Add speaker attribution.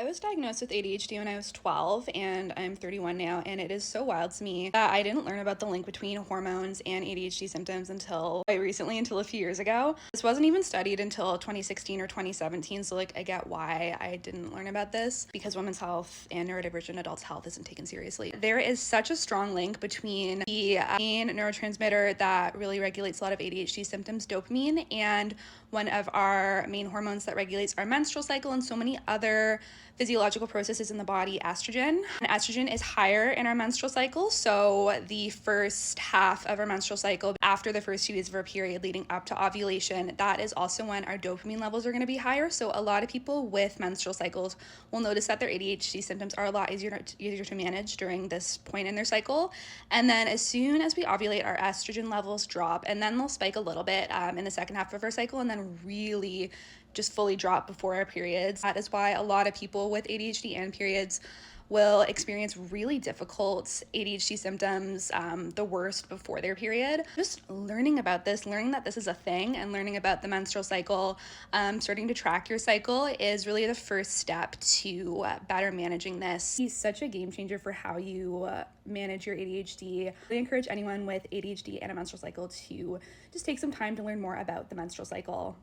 Speaker 1: I was diagnosed with ADHD when I was 12 and I'm 31 now, and it is so wild to me that I didn't learn about the link between hormones and ADHD symptoms until quite recently, until a few years ago. This wasn't even studied until 2016 or 2017, so I get why I didn't learn about this, because women's health and neurodivergent adults' health isn't taken seriously. There is such a strong link between the main neurotransmitter that really regulates a lot of ADHD symptoms, dopamine, and one of our main hormones that regulates our menstrual cycle and so many other physiological processes in the body, estrogen. And estrogen is higher in our menstrual cycle, so the first half of our menstrual cycle, after the first few days of our period leading up to ovulation, that is also when our dopamine levels are going to be higher. So a lot of people with menstrual cycles will notice that their ADHD symptoms are a lot easier to manage during this point in their cycle. And then as soon as we ovulate, our estrogen levels drop, and then they'll spike a little bit in the second half of our cycle, and then really just fully drop before our periods. That is why a lot of people with ADHD and periods will experience really difficult ADHD symptoms, the worst before their period. Just learning about this, learning that this is a thing, and learning about the menstrual cycle, starting to track your cycle is really the first step to better managing this. He's such a game changer for how you manage your ADHD. I encourage anyone with ADHD and a menstrual cycle to just take some time to learn more about the menstrual cycle.